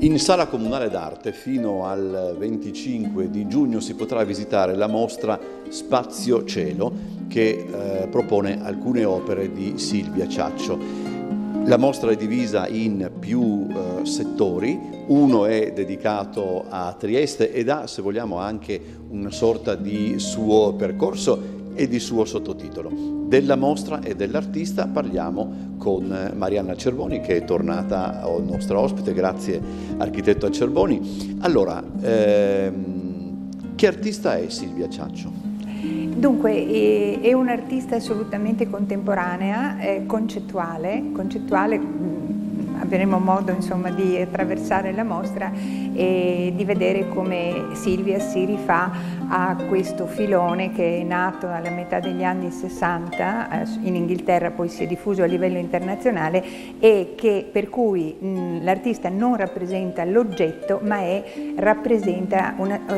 In Sala Comunale d'Arte fino al 25 di giugno si potrà visitare la mostra Spazio Cielo che propone alcune opere di Silvia Ciaccio. La mostra è divisa in più settori, uno è dedicato a Trieste ed ha, se vogliamo, anche una sorta di suo percorso e di suo sottotitolo. Della mostra e dell'artista parliamo con Marianna Cerboni, che è tornata nostra ospite. Grazie architetto Acerboni. Allora, che artista è Silvia Ciaccio? Dunque, è un'artista assolutamente contemporanea, concettuale, avremo modo insomma di attraversare la mostra e di vedere come Silvia si rifà a questo filone che è nato alla metà degli anni 60 in Inghilterra, poi si è diffuso a livello internazionale e per cui l'artista non rappresenta l'oggetto ma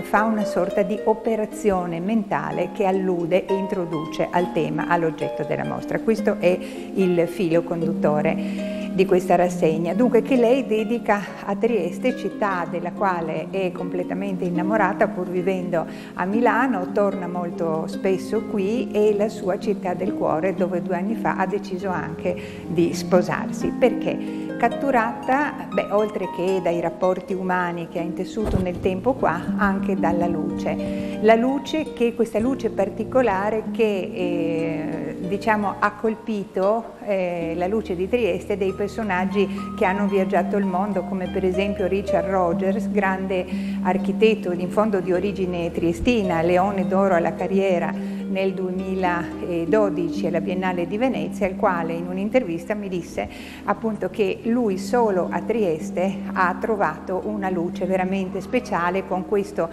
fa una sorta di operazione mentale che allude e introduce al tema, all'oggetto della mostra. Questo è il filo conduttore di questa rassegna, dunque, che lei dedica a Trieste, città della quale è completamente innamorata pur vivendo a Milano, torna molto spesso qui, è la sua città del cuore dove 2 anni fa ha deciso anche di sposarsi. Perché? Catturata, oltre che dai rapporti umani che ha intessuto nel tempo qua, anche dalla luce. La luce, questa luce particolare che diciamo ha colpito la luce di Trieste dei personaggi che hanno viaggiato il mondo, come per esempio Richard Rogers, grande architetto in fondo di origine triestina, Leone d'Oro alla carriera nel 2012 alla Biennale di Venezia, il quale in un'intervista mi disse appunto che lui solo a Trieste ha trovato una luce veramente speciale con questo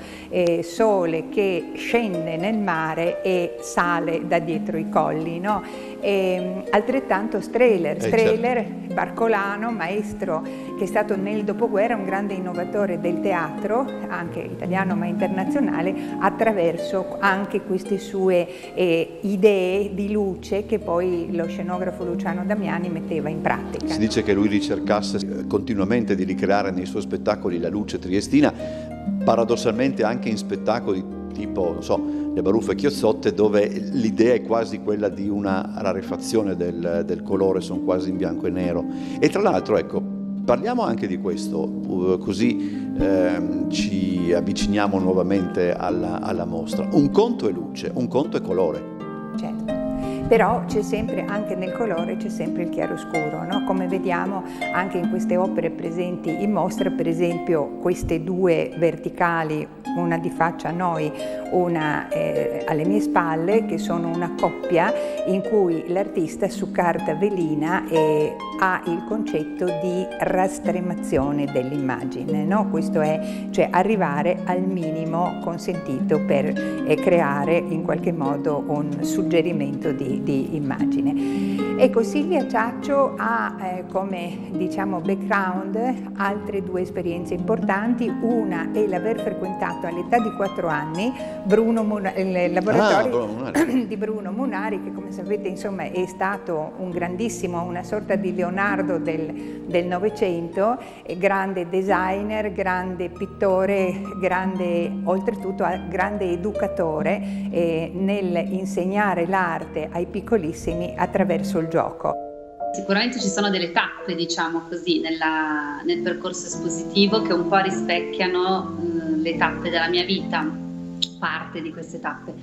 sole che scende nel mare e sale da dietro i colli, no? Altrettanto Strehler, certo. Barcolano, maestro che è stato nel dopoguerra un grande innovatore del teatro, anche italiano ma internazionale, attraverso anche queste sue idee di luce che poi lo scenografo Luciano Damiani metteva in pratica. Si dice che lui ricercasse continuamente di ricreare nei suoi spettacoli la luce triestina, paradossalmente anche in spettacoli tipo, non so, Le Baruffe Chiozzotte, dove l'idea è quasi quella di una rarefazione del colore, sono quasi in bianco e nero. E tra l'altro, ecco, parliamo anche di questo, così ci avviciniamo nuovamente alla mostra. Un conto è luce, un conto è colore. Certo. Però c'è sempre, anche nel colore, c'è sempre il chiaroscuro, no? Come vediamo anche in queste opere presenti in mostra, per esempio queste 2 verticali, una di faccia a noi, una alle mie spalle, che sono una coppia in cui l'artista su carta velina ha il concetto di rastremazione dell'immagine, no? Questo è, cioè, arrivare al minimo consentito per creare in qualche modo un suggerimento di immagine. Ecco, Silvia Ciaccio ha come diciamo background altre 2 esperienze importanti. Una è l'aver frequentato all'età di 4 anni il laboratorio di Bruno Munari, che come sapete insomma è stato un grandissimo, una sorta di Leonardo del Novecento, grande designer, grande pittore, oltretutto grande educatore nel insegnare l'arte ai piccolissimi attraverso il gioco. Sicuramente ci sono delle tappe, diciamo così, nel percorso espositivo che un po' rispecchiano le tappe della mia vita, parte di queste tappe.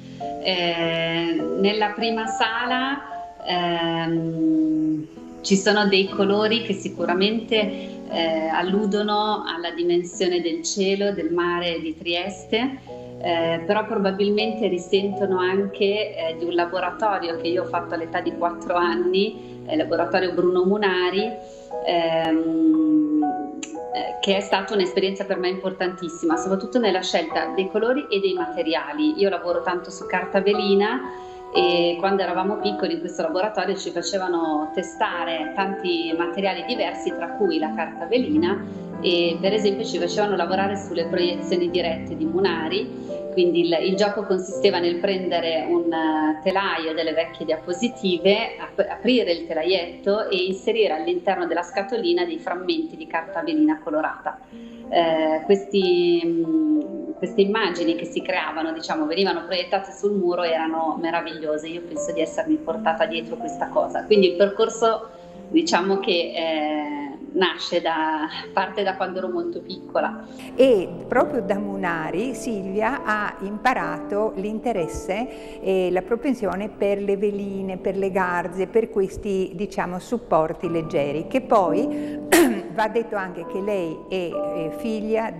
Nella prima sala ci sono dei colori che sicuramente alludono alla dimensione del cielo, del mare di Trieste, però probabilmente risentono anche di un laboratorio che io ho fatto all'età di 4 anni, laboratorio Bruno Munari, che è stata un'esperienza per me importantissima, soprattutto nella scelta dei colori e dei materiali. Io lavoro tanto su carta velina e quando eravamo piccoli in questo laboratorio ci facevano testare tanti materiali diversi, tra cui la carta velina, e per esempio ci facevano lavorare sulle proiezioni dirette di Munari, quindi il gioco consisteva nel prendere un telaio delle vecchie diapositive, aprire il telaietto e inserire all'interno della scatolina dei frammenti di carta velina colorata. Queste immagini che si creavano, diciamo, venivano proiettate sul muro, erano meravigliose. Io penso di essermi portata dietro questa cosa. Quindi il percorso, diciamo che parte da quando ero molto piccola. E proprio da Munari Silvia ha imparato l'interesse e la propensione per le veline, per le garze, per questi, diciamo, supporti leggeri, che poi va detto anche che lei è figlia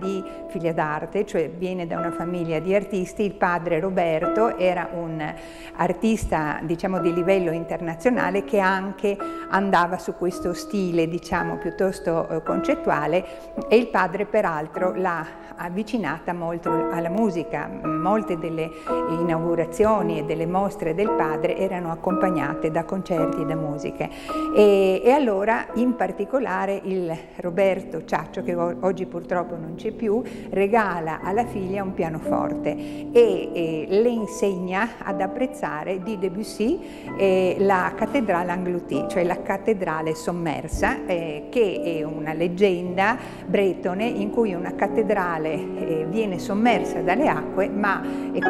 d'arte, cioè viene da una famiglia di artisti. Il padre Roberto era un artista, diciamo, di livello internazionale, che anche andava su questo stile, diciamo, piuttosto concettuale, e il padre peraltro l'ha avvicinata molto alla musica. Molte delle inaugurazioni e delle mostre del padre erano accompagnate da concerti e da musiche, e allora in particolare il Roberto Ciaccio, che oggi purtroppo non c'è più, regala alla figlia un pianoforte e le insegna ad apprezzare di Debussy la cattedrale engloutie, cioè la cattedrale sommersa, che è una leggenda bretone in cui una cattedrale viene sommersa dalle acque, ma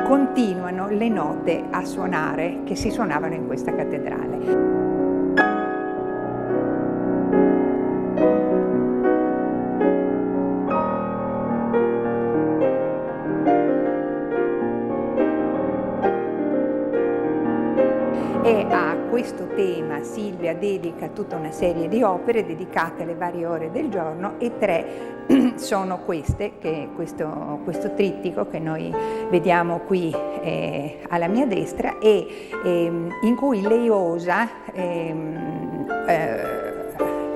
continuano le note a suonare che si suonavano in questa cattedrale. E a questo tema Silvia dedica tutta una serie di opere dedicate alle varie ore del giorno, e 3 sono queste, questo trittico che noi vediamo qui alla mia destra, e in cui lei osa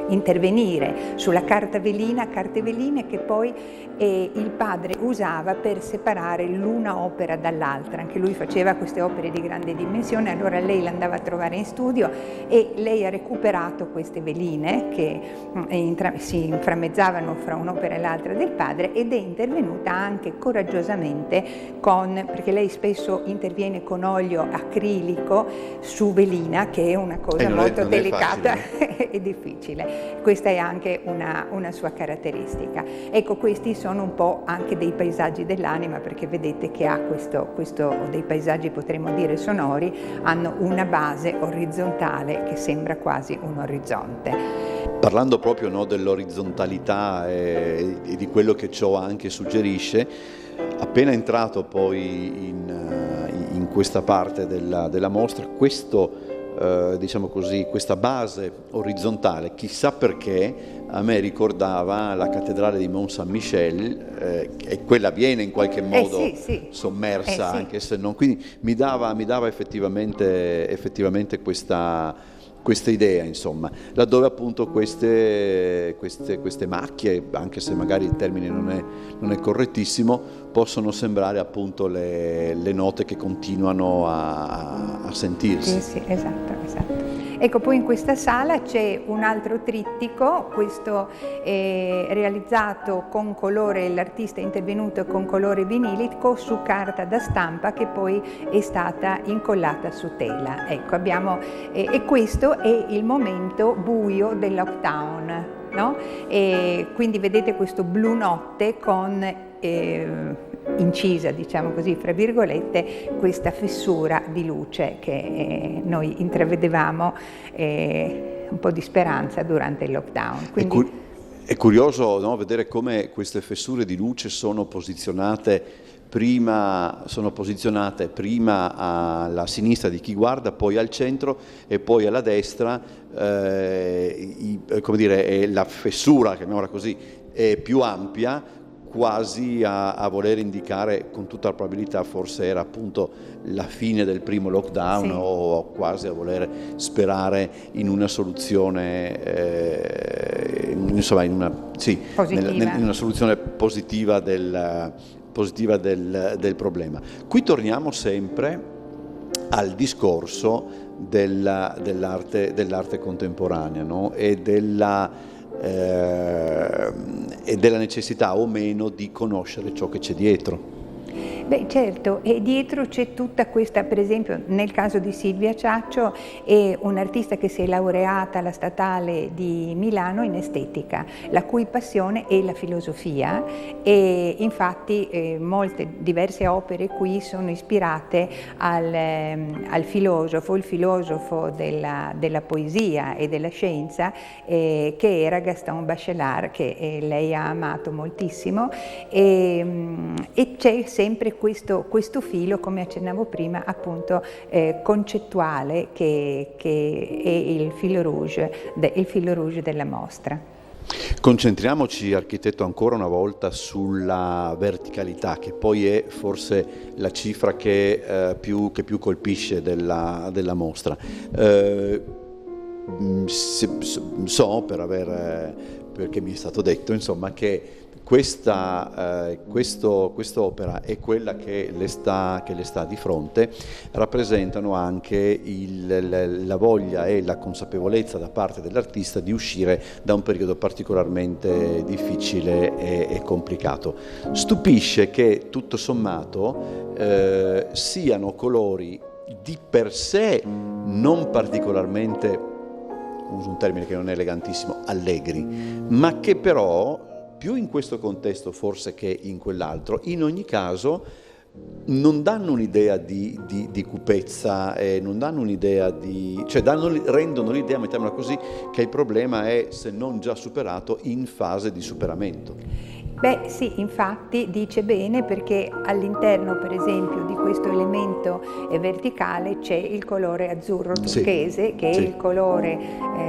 intervenire sulla carte veline che poi il padre usava per separare l'una opera dall'altra. Anche lui faceva queste opere di grande dimensione, allora lei l'andava a trovare in studio e lei ha recuperato queste veline che si inframmezzavano fra un'opera e l'altra del padre, ed è intervenuta anche coraggiosamente perché lei spesso interviene con olio acrilico su velina, che è una cosa molto delicata e difficile. Questa è anche una sua caratteristica. Ecco, questi sono un po' anche dei paesaggi dell'anima, perché vedete che ha dei paesaggi, potremmo dire sonori, hanno una base orizzontale che sembra quasi un orizzonte. Parlando proprio, no, dell'orizzontalità e di quello che ciò anche suggerisce, appena entrato poi in questa parte della mostra, diciamo così, questa base orizzontale, chissà perché a me ricordava la cattedrale di Mont Saint-Michel, e quella viene in qualche modo sommersa, anche se non, quindi mi dava effettivamente questa idea, insomma, laddove appunto queste macchie, anche se magari il termine non è correttissimo, possono sembrare appunto le note che continuano a sentirsi. Sì, esatto. Ecco, poi in questa sala c'è un altro trittico, questo è realizzato con colore, l'artista è intervenuto con colore vinilico su carta da stampa che poi è stata incollata su tela. Ecco, e questo è il momento buio del lockdown, no? E quindi vedete questo blu notte con incisa, diciamo così, fra virgolette, questa fessura di luce che noi intravedevamo un po' di speranza durante il lockdown. Quindi... È curioso, no, vedere come queste fessure di luce sono posizionate prima alla sinistra di chi guarda, poi al centro e poi alla destra, come dire, la fessura, chiamiamola così, è più ampia, quasi a voler indicare, con tutta la probabilità forse era appunto la fine del primo lockdown, o quasi a voler sperare in una soluzione, insomma in una soluzione positiva del problema. Qui torniamo sempre al discorso dell'arte contemporanea, no? E della necessità o meno di conoscere ciò che c'è dietro. Beh, certo, e dietro c'è tutta questa, per esempio nel caso di Silvia Ciaccio, è un'artista che si è laureata alla Statale di Milano in estetica, la cui passione è la filosofia, e infatti molte diverse opere qui sono ispirate al filosofo, il filosofo della poesia e della scienza, che era Gaston Bachelard, che lei ha amato moltissimo, e c'è sempre questo filo, come accennavo prima, appunto concettuale, che è il filo rouge della mostra. Concentriamoci, architetto, ancora una volta sulla verticalità, che poi è forse la cifra che più colpisce della mostra. So, perché mi è stato detto, insomma, che quest'opera e quella che le sta di fronte rappresentano anche la voglia e la consapevolezza da parte dell'artista di uscire da un periodo particolarmente difficile e complicato. Stupisce che tutto sommato siano colori di per sé non particolarmente, uso un termine che non è elegantissimo, allegri, ma che però, più in questo contesto forse che in quell'altro, in ogni caso non danno un'idea di cupezza, non danno un'idea cioè rendono l'idea, mettiamola così, che il problema è, se non già superato, in fase di superamento. Beh sì, infatti dice bene, perché all'interno, per esempio, di questo elemento verticale c'è il colore azzurro turchese, che è il colore,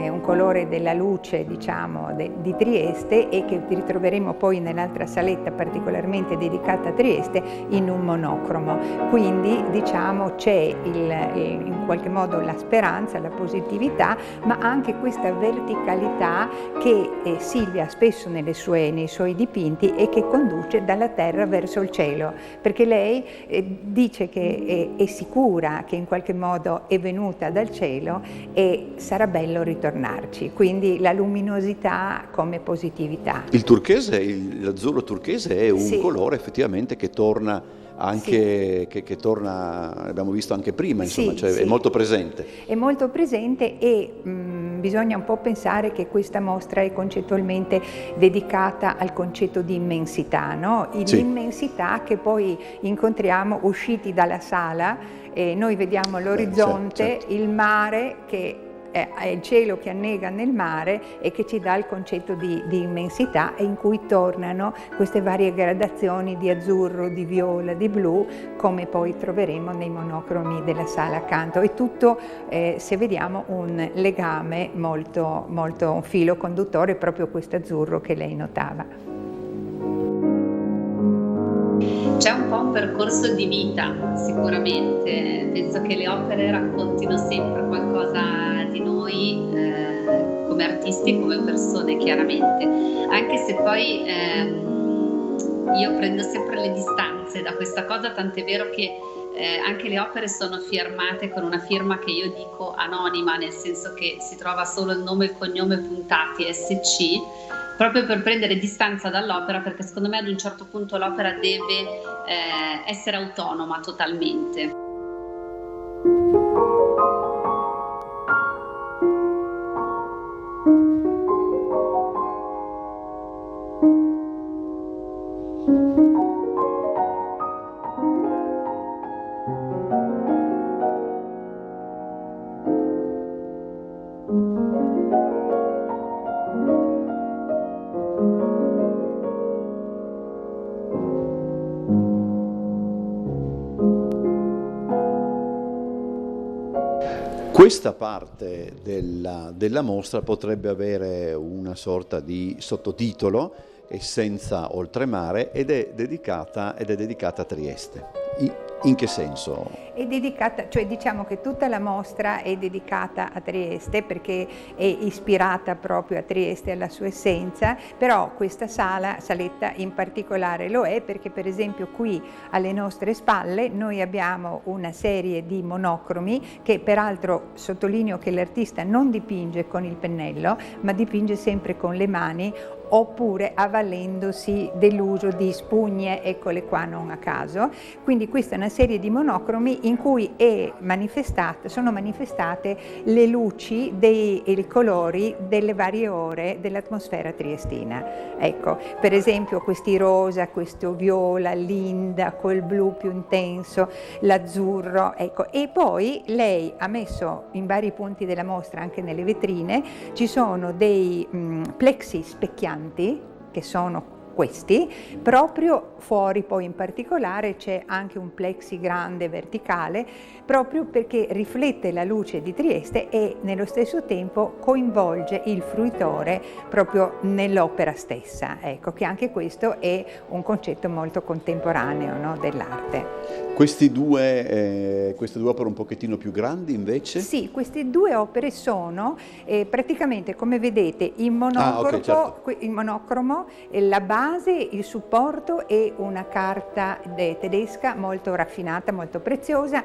un colore della luce, diciamo, di Trieste, e che ritroveremo poi nell'altra saletta particolarmente dedicata a Trieste in un monocromo. Quindi, diciamo, c'è in qualche modo la speranza, la positività, ma anche questa verticalità che Silvia spesso nei suoi dipinti, e che conduce dalla terra verso il cielo, perché lei dice che è sicura che in qualche modo è venuta dal cielo e sarà bello ritornarci, quindi la luminosità come positività. Il turchese, l'azzurro turchese è un colore effettivamente che torna anche, che torna, abbiamo visto anche prima, insomma, è molto presente. È molto presente, e bisogna un po' pensare che questa mostra è concettualmente dedicata al concetto di immensità, no? L'immensità che poi incontriamo usciti dalla sala, e noi vediamo l'orizzonte, il mare, che è il cielo che annega nel mare e che ci dà il concetto di immensità, e in cui tornano queste varie gradazioni di azzurro, di viola, di blu, come poi troveremo nei monocromi della sala accanto. È tutto, se vediamo, un legame molto, molto, un filo conduttore, proprio questo azzurro che lei notava. C'è un po' un percorso di vita, sicuramente. Penso che le opere raccontino sempre qualcosa di noi, come artisti e come persone, chiaramente. Anche se poi io prendo sempre le distanze da questa cosa, tant'è vero che anche le opere sono firmate con una firma che io dico anonima, nel senso che si trova solo il nome e il cognome puntati, SC, proprio per prendere distanza dall'opera, perché secondo me ad un certo punto l'opera deve essere autonoma totalmente. Questa parte della mostra potrebbe avere una sorta di sottotitolo, Essenza oltremare, ed è dedicata a Trieste. In che senso? È dedicata, cioè diciamo che tutta la mostra è dedicata a Trieste, perché è ispirata proprio a Trieste, alla sua essenza, però questa saletta in particolare lo è perché, per esempio, qui alle nostre spalle noi abbiamo una serie di monocromi che, peraltro, sottolineo che l'artista non dipinge con il pennello, ma dipinge sempre con le mani, oppure avvalendosi dell'uso di spugne, eccole qua non a caso. Quindi questa è una serie di monocromi in cui sono manifestate le luci e i colori delle varie ore dell'atmosfera triestina. Ecco, per esempio questi rosa, questo viola, l'inda col blu più intenso, l'azzurro, ecco. E poi lei ha messo in vari punti della mostra, anche nelle vetrine, ci sono dei plexi specchianti, che sono questi, proprio fuori poi in particolare c'è anche un plexi grande verticale, proprio perché riflette la luce di Trieste e nello stesso tempo coinvolge il fruitore proprio nell'opera stessa. Ecco, che anche questo è un concetto molto contemporaneo, no, dell'arte. Queste due opere un pochettino più grandi invece? Sì, queste due opere sono praticamente, come vedete, in monocromo, certo. in monocromo, la base, il supporto è una carta tedesca molto raffinata, molto preziosa,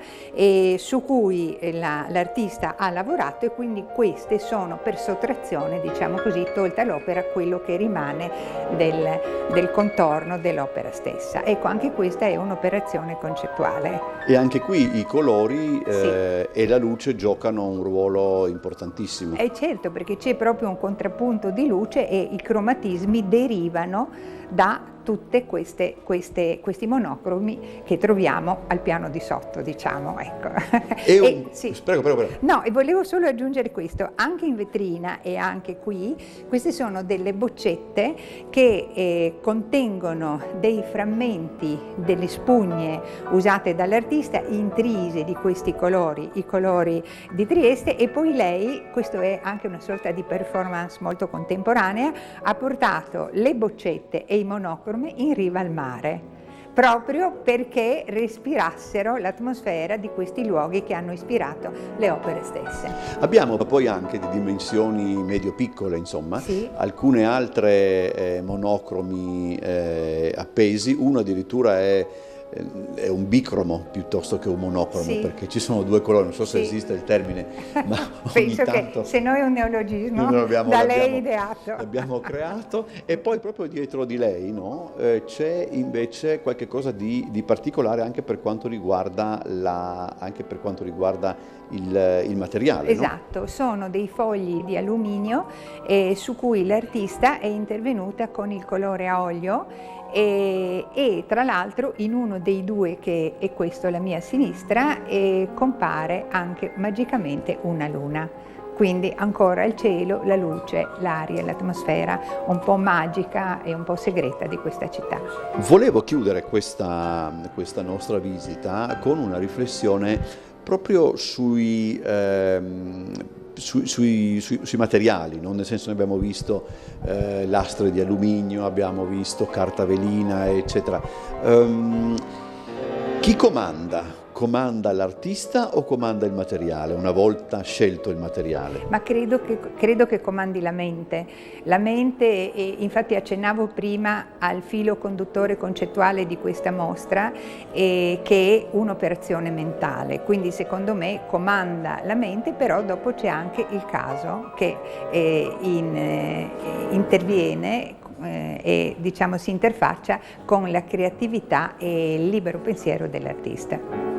su cui l'artista ha lavorato, e quindi queste sono per sottrazione, diciamo così, tolta l'opera, quello che rimane del contorno dell'opera stessa. Ecco, anche questa è un'operazione concettuale. E anche qui i colori Sì. e la luce giocano un ruolo importantissimo. Certo, perché c'è proprio un contrappunto di luce e i cromatismi derivano da tutte questi monocromi che troviamo al piano di sotto, diciamo, ecco. Sì. Prego. No, e volevo solo aggiungere questo, anche in vetrina e anche qui, queste sono delle boccette che contengono dei frammenti delle spugne usate dall'artista, intrise di questi colori, i colori di Trieste, e poi lei, questo è anche una sorta di performance molto contemporanea, ha portato le boccette e i monocromi in riva al mare, proprio perché respirassero l'atmosfera di questi luoghi che hanno ispirato le opere stesse. Abbiamo poi anche di dimensioni medio-piccole, insomma, Sì. alcune altre monocromi appesi, uno addirittura è un bicromo piuttosto che un monocromo, Sì. perché ci sono due colori, non so se Sì. esiste il termine, ma ogni Penso tanto che se no è un neologismo lei ideato. L'abbiamo creato. E poi proprio dietro di lei, no, c'è invece qualche cosa di particolare anche per quanto riguarda il materiale. Esatto, no? Sono dei fogli di alluminio su cui l'artista è intervenuta con il colore a olio, e tra l'altro in uno dei due, che è questo alla mia sinistra, compare anche magicamente una luna. Quindi ancora il cielo, la luce, l'aria, l'atmosfera un po' magica e un po' segreta di questa città. Volevo chiudere questa nostra visita con una riflessione proprio sui materiali, no? Nel senso, noi abbiamo visto lastre di alluminio, abbiamo visto carta velina, eccetera. Chi comanda? Comanda l'artista o comanda il materiale, una volta scelto il materiale? Ma credo che comandi la mente. La mente, e infatti accennavo prima al filo conduttore concettuale di questa mostra, che è un'operazione mentale. Quindi secondo me comanda la mente, però dopo c'è anche il caso che interviene e, diciamo, si interfaccia con la creatività e il libero pensiero dell'artista.